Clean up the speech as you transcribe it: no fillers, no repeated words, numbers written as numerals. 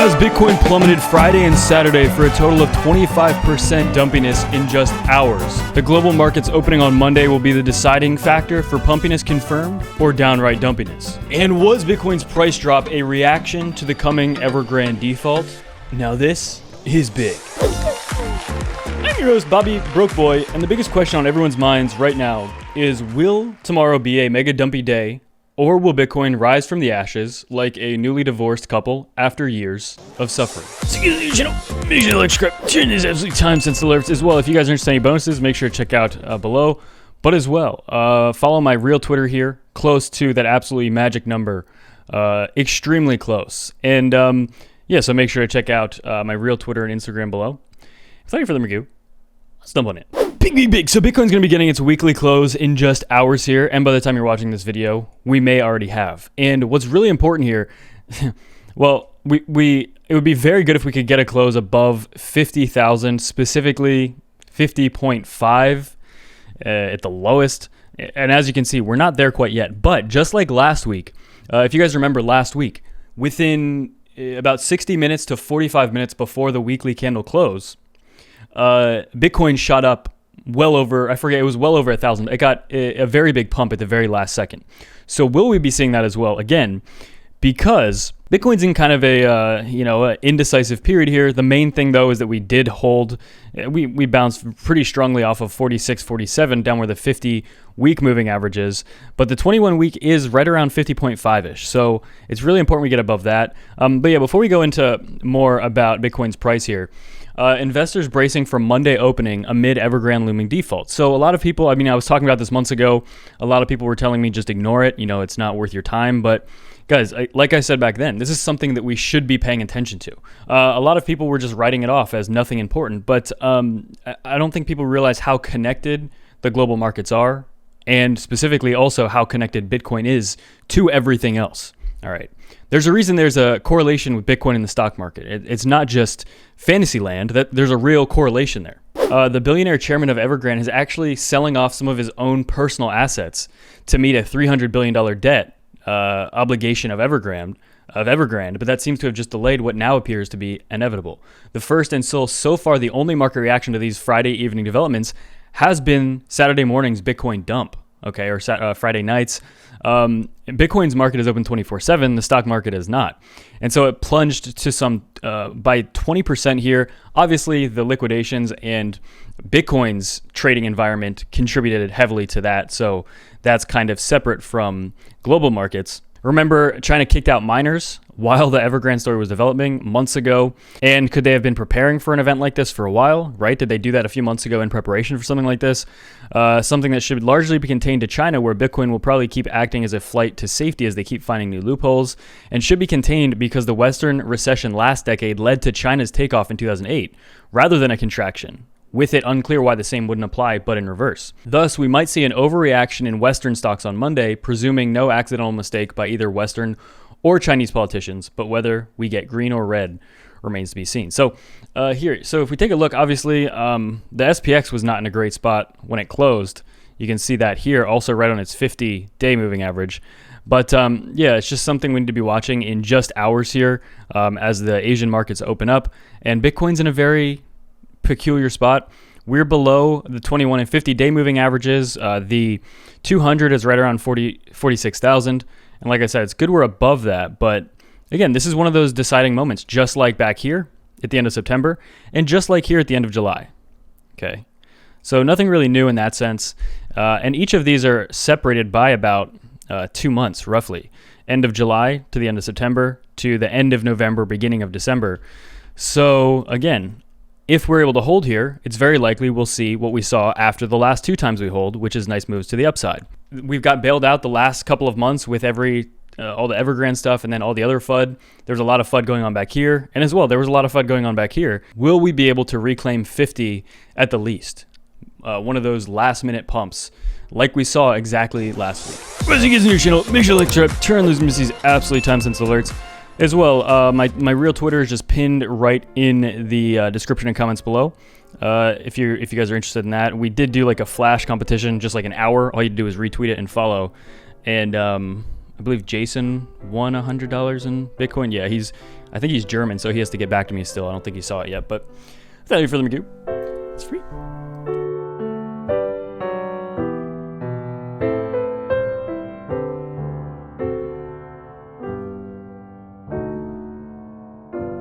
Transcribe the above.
as Bitcoin plummeted Friday and Saturday for a total of 25% dumpiness in just hours. The global markets opening on Monday will be the deciding factor for pumpiness confirmed or downright dumpiness. And was Bitcoin's price drop a reaction to the coming Evergrande default? Now this is big. I'm your host, Bobby Brokeboy, and the biggest question on everyone's minds right now is, will tomorrow be a mega dumpy day? Or will Bitcoin rise from the ashes like a newly divorced couple after years of suffering? So make sure to like, subscribe, turn this absolute time sense alerts as well. If you guys are interested in any bonuses, make sure to check out below. But as well, follow my real Twitter here, close to that absolutely magic number, extremely close. And yeah, so make sure to check out my real Twitter and Instagram below. Without any further ado, let's dump on it. Big. So Bitcoin's going to be getting its weekly close in just hours here. And by the time you're watching this video, we may already have. And what's really important here, well, it would be very good if we could get a close above 50,000, specifically 50.5 at the lowest. And as you can see, we're not there quite yet. But just like last week, if you guys remember last week, within about 60 minutes to 45 minutes before the weekly candle close, Bitcoin shot up well over, I forget, it was well over 1,000. It got a very big pump at the very last second. So will we be seeing that as well? Again, because Bitcoin's in kind of a indecisive period here. The main thing though is that we did hold, we bounced pretty strongly off of 46, 47 down where the 50-week moving average is, but the 21-week is right around 50.5-ish. So it's really important we get above that. But yeah, before we go into more about Bitcoin's price here, investors bracing for Monday opening amid Evergrande looming default. So a lot of people, I was talking about this months ago. A lot of people were telling me just ignore it. It's not worth your time. But guys, like I said back then, this is something that we should be paying attention to. A lot of people were just writing it off as nothing important. But I don't think people realize how connected the global markets are, and specifically also how connected Bitcoin is to everything else. All right. There's a reason there's a correlation with Bitcoin in the stock market. It's not just fantasy land. That there's a real correlation there. The billionaire chairman of Evergrande is actually selling off some of his own personal assets to meet a $300 billion debt obligation of Evergrande, but that seems to have just delayed what now appears to be inevitable. The first and so far the only market reaction to these Friday evening developments has been Saturday morning's Bitcoin dump. Okay, or Friday nights. Bitcoin's market is open 24/7. The stock market is not. And so it plunged to some by 20% here. Obviously, the liquidations and Bitcoin's trading environment contributed heavily to that. So that's kind of separate from global markets. Remember, China kicked out miners while the Evergrande story was developing months ago. And could they have been preparing for an event like this for a while, right? Did they do that a few months ago in preparation for something like this? Something that should largely be contained to China, where Bitcoin will probably keep acting as a flight to safety as they keep finding new loopholes, and should be contained because the Western recession last decade led to China's takeoff in 2008, rather than a contraction. With it unclear why the same wouldn't apply, but in reverse. Thus, we might see an overreaction in Western stocks on Monday, presuming no accidental mistake by either Western or Chinese politicians, but whether we get green or red remains to be seen. So so if we take a look, obviously, the SPX was not in a great spot when it closed. You can see that here, also right on its 50-day moving average. But yeah, it's just something we need to be watching in just hours here as the Asian markets open up. And Bitcoin's in a very peculiar spot. We're below the 21 and 50-day moving averages. The 200 is right around 46,000. And like I said, it's good we're above that. But again, this is one of those deciding moments, just like back here at the end of September and just like here at the end of July. Okay, so nothing really new in that sense. And each of these are separated by about 2 months, roughly. End of July to the end of September to the end of November, beginning of December. So again, if we're able to hold here, it's very likely we'll see what we saw after the last 2 times we hold, which is nice moves to the upside. We've got bailed out the last couple of months with all the Evergrande stuff and then all the other FUD. There's a lot of FUD going on back here. And as well, there was a lot of FUD going on back here. Will we be able to reclaim 50 at the least? One of those last minute pumps like we saw exactly last week. As you guys on your channel, make sure to like, subscribe, turn on those Missy's absolutely time-sensitive alerts. As well, my real Twitter is just pinned right in the description and comments below. If you guys are interested in that, we did do like a flash competition, just like an hour. All you do is retweet it and follow. And I believe Jason won $100 in Bitcoin. Yeah, I think he's German, so he has to get back to me still. I don't think he saw it yet, but without any further ado, it's free.